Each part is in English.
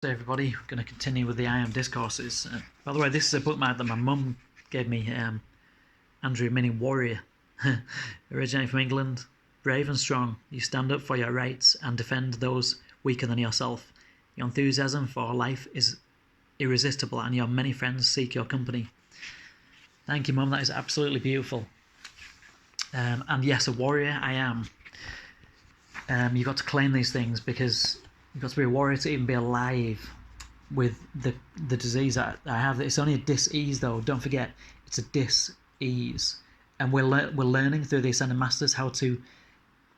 Hey everybody, we're going to continue with the I Am Discourses. By the way, this is a bookmark that my mum gave me, Andrew meaning warrior. Originating from England, brave and strong, you stand up for your rights and defend those weaker than yourself. Your enthusiasm for life is irresistible and your many friends seek your company. Thank you, Mum, that is absolutely beautiful. And yes, a warrior I am. You've got to claim these things because you've got to be a warrior to even be alive with the disease that I have. It's only a dis-ease though, don't forget, it's a dis-ease. And we're learning through the Ascended Masters how to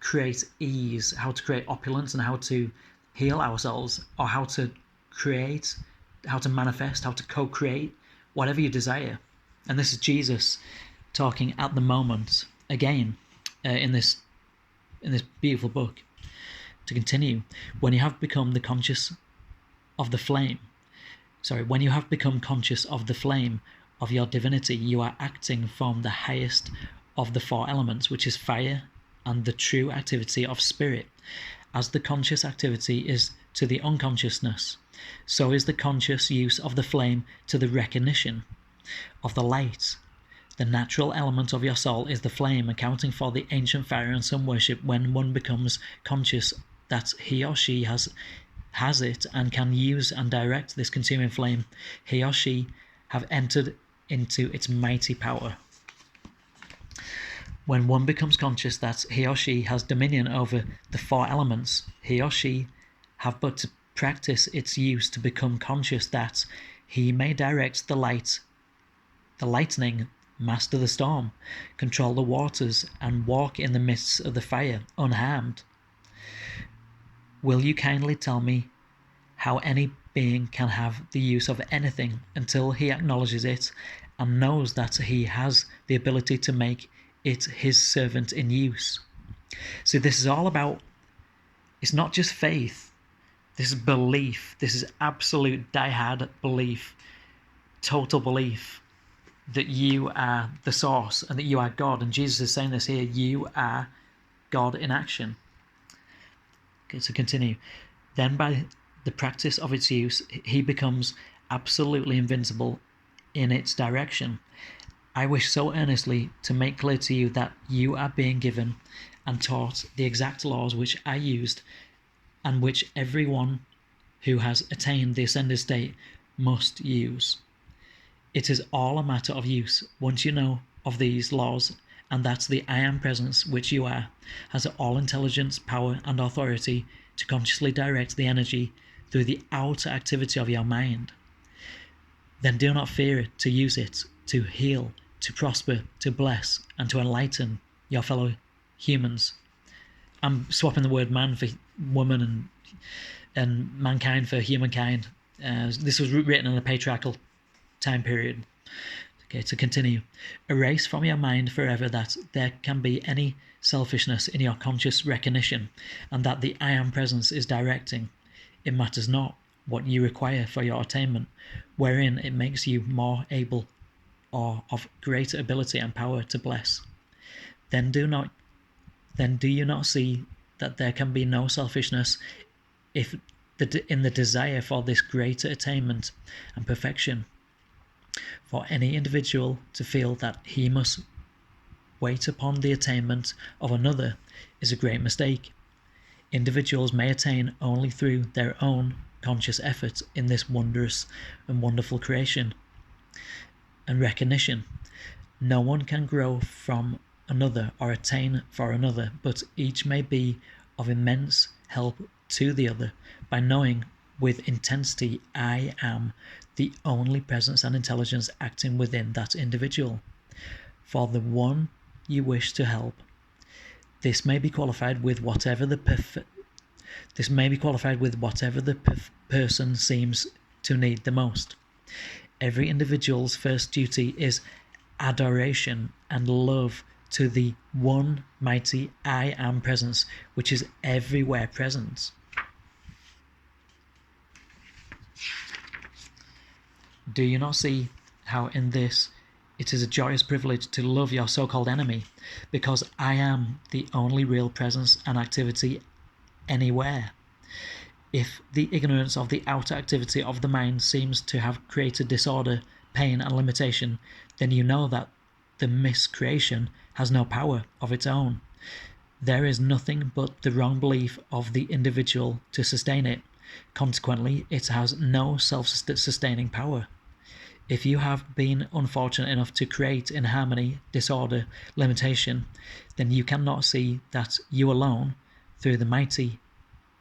create ease, how to create opulence, and how to heal ourselves, or how to create, how to manifest, how to co-create whatever you desire. And this is Jesus talking at the moment, again, in this beautiful book. To continue, when you have become conscious of the flame of your divinity, you are acting from the highest of the four elements, which is fire, and the true activity of spirit. As the conscious activity is to the unconsciousness, so is the conscious use of the flame to the recognition of the light. The natural element of your soul is the flame, accounting for the ancient fire and sun worship. When one becomes conscious that he or she has it and can use and direct this consuming flame, he or she have entered into its mighty power. When one becomes conscious that he or she has dominion over the four elements, he or she have but to practice its use to become conscious that he may direct the lightning, master the storm, control the waters, and walk in the midst of the fire unharmed. Will you kindly tell me how any being can have the use of anything until he acknowledges it and knows that he has the ability to make it his servant in use? So this is all about, it's not just faith, this is belief, this is absolute die-hard belief, total belief that you are the source and that you are God. And Jesus is saying this here, you are God in action. Okay, so continue. Then by the practice of its use, he becomes absolutely invincible in its direction. I wish so earnestly to make clear to you that you are being given and taught the exact laws which I used and which everyone who has attained the ascended state must use. It is all a matter of use. Once you know of these laws, and that the I Am Presence, which you are, has all intelligence, power, and authority to consciously direct the energy through the outer activity of your mind, then do not fear it to use it to heal, to prosper, to bless, and to enlighten your fellow humans. I'm swapping the word man for woman and mankind for humankind. This was written in a patriarchal time period. Okay, to continue. Erase from your mind forever that there can be any selfishness in your conscious recognition, and that the I Am Presence is directing. It matters not what you require for your attainment, wherein it makes you more able or of greater ability and power to bless. Then do you not see that there can be no selfishness in the desire for this greater attainment and perfection? For any individual to feel that he must wait upon the attainment of another is a great mistake. Individuals may attain only through their own conscious effort in this wondrous and wonderful creation and recognition. No one can grow from another or attain for another, but each may be of immense help to the other by knowing with intensity I am the only presence and intelligence acting within that individual. For the one you wish to help, this may be qualified with whatever the person seems to need the most. Every individual's first duty is adoration and love to the one mighty I Am Presence, which is everywhere present. Do you not see how in this it is a joyous privilege to love your so-called enemy, because I am the only real presence and activity anywhere? If the ignorance of the outer activity of the mind seems to have created disorder, pain, and limitation, then you know that the miscreation has no power of its own. There is nothing but the wrong belief of the individual to sustain it. Consequently, it has no self-sustaining power. If you have been unfortunate enough to create inharmony, disorder, limitation, then you cannot see that you alone, through the mighty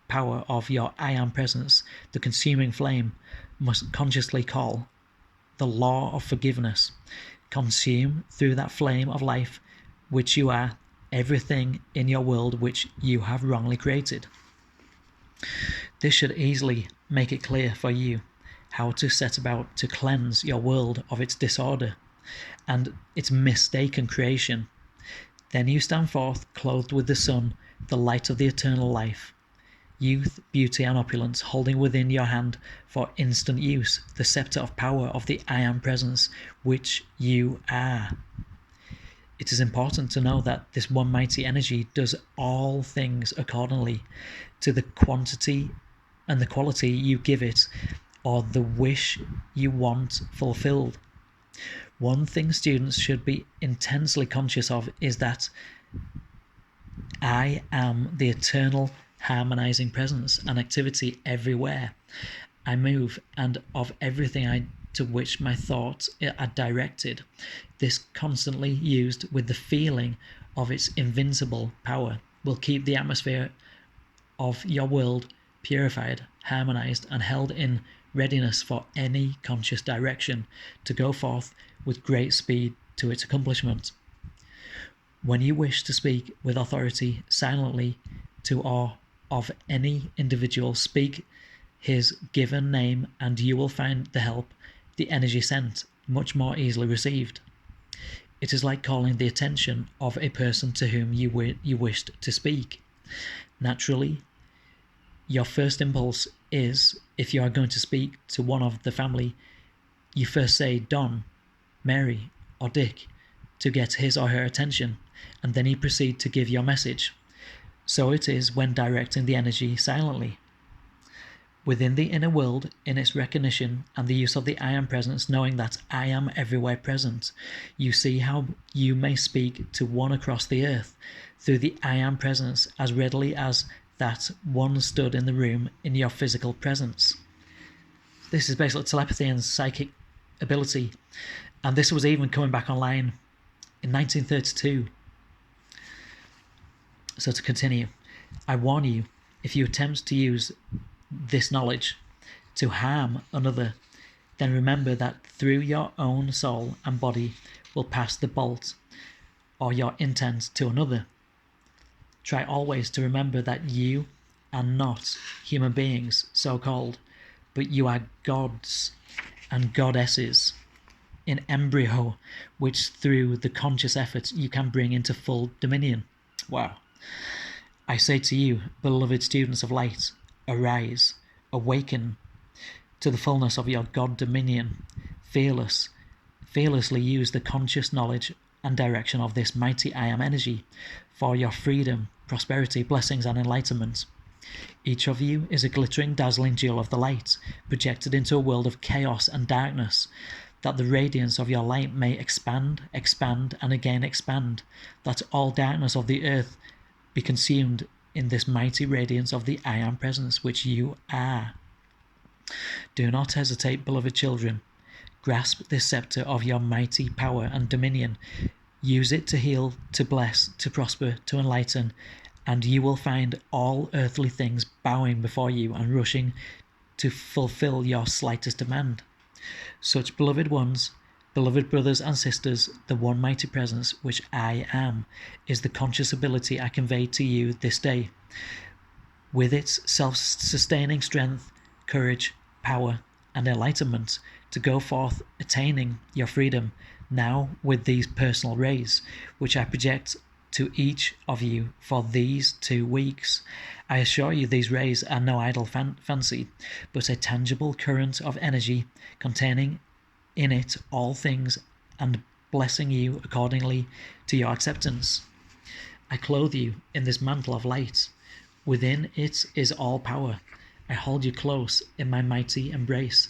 power of your I Am presence, the consuming flame, must consciously call the law of forgiveness, consume through that flame of life which you are everything in your world which you have wrongly created. This should easily make it clear for you how to set about to cleanse your world of its disorder and its mistaken creation. Then you stand forth clothed with the sun, the light of the eternal life, youth, beauty, and opulence, holding within your hand for instant use the scepter of power of the I Am presence which you are. It is important to know that this one mighty energy does all things accordingly to the quantity and the quality you give it, or the wish you want fulfilled. One thing students should be intensely conscious of is that I am the eternal harmonizing presence and activity everywhere I move, and of everything to which my thoughts are directed. This constantly used with the feeling of its invincible power will keep the atmosphere of your world purified, harmonized, and held in readiness for any conscious direction to go forth with great speed to its accomplishment. When you wish to speak with authority silently to or of any individual, speak his given name, and you will find the help, the energy sent, much more easily received. It is like calling the attention of a person to whom you wished to speak. Naturally, your first impulse is, if you are going to speak to one of the family, you first say Don, Mary, or Dick to get his or her attention, and then you proceed to give your message. So it is when directing the energy silently. Within the inner world, in its recognition and the use of the I Am presence, knowing that I am everywhere present, you see how you may speak to one across the earth through the I Am presence as readily as that one stood in the room in your physical presence. This is basically telepathy and psychic ability, and this was even coming back online in 1932. So to continue, I warn you, if you attempt to use this knowledge to harm another, then remember that through your own soul and body will pass the bolt or your intent to another. Try always to remember that you are not human beings, so-called, but you are gods and goddesses in embryo, which through the conscious effort you can bring into full dominion. Wow. I say to you, beloved students of light, arise, awaken to the fullness of your God dominion, fearlessly use the conscious knowledge and direction of this mighty I Am energy for your freedom, prosperity, blessings, and enlightenment. Each of you is a glittering, dazzling jewel of the light, projected into a world of chaos and darkness, that the radiance of your light may expand, and again expand, that all darkness of the earth be consumed in this mighty radiance of the I Am presence which you are. Do not hesitate, beloved children. Grasp this scepter of your mighty power and dominion. Use it to heal, to bless, to prosper, to enlighten, and you will find all earthly things bowing before you and rushing to fulfill your slightest demand. Such beloved ones, beloved brothers and sisters, the one mighty presence which I am is the conscious ability I convey to you this day. With its self-sustaining strength, courage, power, and enlightenment to go forth attaining your freedom, now with these personal rays, which I project to each of you for these 2 weeks. I assure you these rays are no idle fancy, but a tangible current of energy containing in it all things and blessing you accordingly to your acceptance. I clothe you in this mantle of light. Within it is all power, I hold you close in my mighty embrace,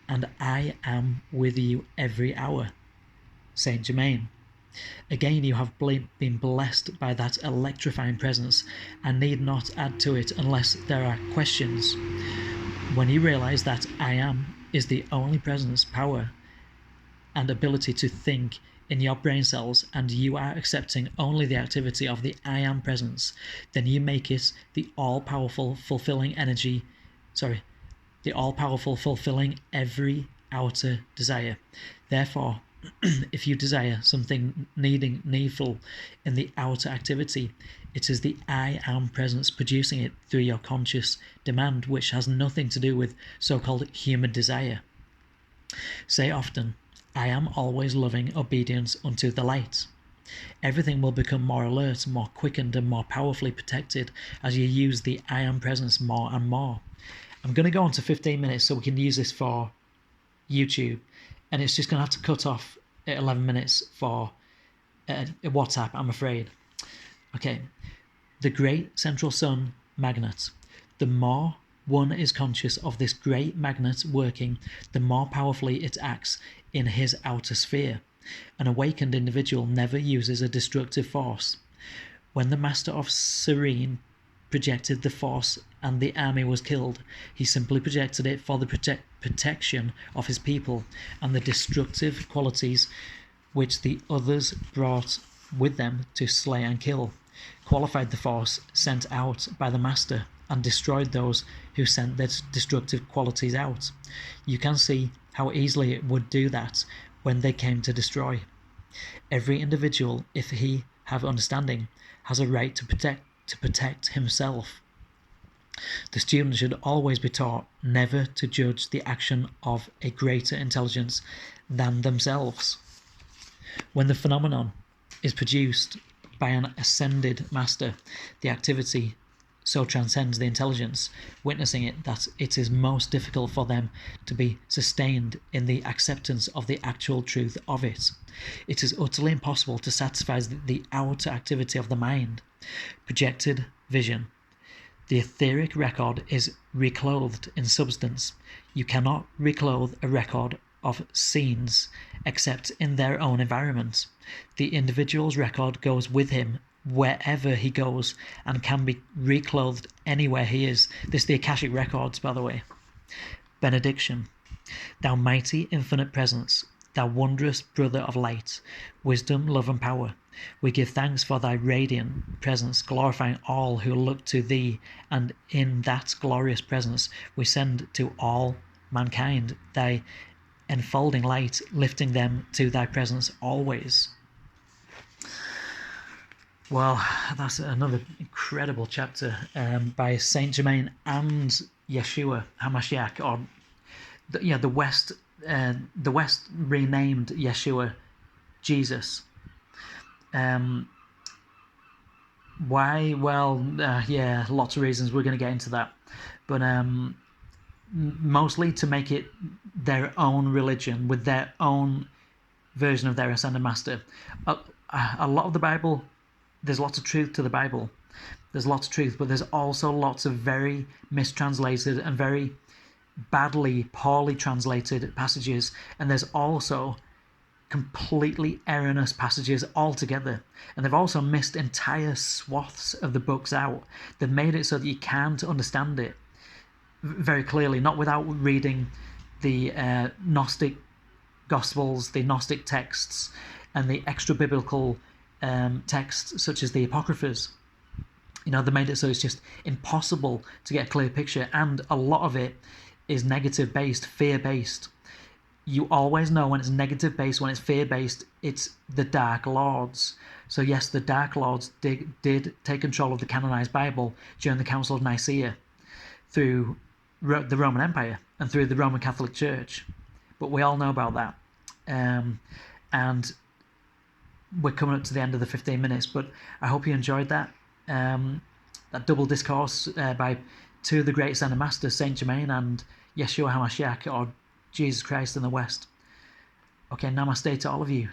and I am with you every hour. Saint Germain. Again, you have been blessed by that electrifying presence, and need not add to it unless there are questions. When you realize that I am is the only presence, power, and ability to think in your brain cells, and you are accepting only the activity of the I am presence, then you make it the all-powerful, fulfilling every outer desire. Therefore, if you desire something needful in the outer activity, it is the I am presence producing it through your conscious demand, which has nothing to do with so-called human desire. Say often, I am always loving obedience unto the light. Everything will become more alert, more quickened, and more powerfully protected as you use the I am presence more and more. I'm going to go on to 15 minutes so we can use this for YouTube, and it's just going to have to cut off at 11 minutes for WhatsApp, I'm afraid. Okay, the great central sun magnet. The more one is conscious of this great magnet working, the more powerfully it acts in his outer sphere. An awakened individual never uses a destructive force. When the Master of Serene projected the force and the army was killed, he simply projected it for the protection of his people, and the destructive qualities which the others brought with them to slay and kill qualified the force sent out by the Master and destroyed those who sent their destructive qualities out. You can see how easily it would do that when they came to destroy. Every individual, if he have understanding, has a right to protect himself. The student should always be taught never to judge the action of a greater intelligence than themselves. When the phenomenon is produced by an ascended master, the activity so transcends the intelligence witnessing it that it is most difficult for them to be sustained in the acceptance of the actual truth of it. It is utterly impossible to satisfy the outer activity of the mind. Projected vision. The etheric record is reclothed in substance. You cannot reclothe a record of scenes except in their own environment. The individual's record goes with him wherever he goes and can be reclothed anywhere he is. This is the Akashic Records, by the way. Benediction. Thou mighty infinite presence, thou wondrous brother of light, wisdom, love and power, we give thanks for thy radiant presence, glorifying all who look to thee, and in that glorious presence we send to all mankind thy enfolding light, lifting them to thy presence always. Well, that's another incredible chapter by Saint Germain and Yeshua HaMashiach, or the West renamed Yeshua Jesus. Why? Well, lots of reasons. We're going to get into that, but mostly to make it their own religion with their own version of their ascended master. A lot of the Bible. There's lots of truth to the Bible. There's lots of truth, but there's also lots of very mistranslated and very poorly translated passages. And there's also completely erroneous passages altogether. And they've also missed entire swaths of the books out. They've made it so that you can't understand it very clearly, not without reading the Gnostic Gospels, the Gnostic texts, and the extra-biblical texts such as the Apocryphas. They made it so it's just impossible to get a clear picture, and a lot of it is negative based, fear based. You always know when it's negative based, when it's fear based, it's the Dark Lords. So yes, the Dark Lords did take control of the canonized Bible during the Council of Nicaea through the Roman Empire and through the Roman Catholic Church, but we all know about that. And we're coming up to the end of the 15 minutes, but I hope you enjoyed that double discourse by two of the great ascended masters, Saint Germain and Yeshua HaMashiach, or Jesus Christ in the West. Okay, namaste to all of you.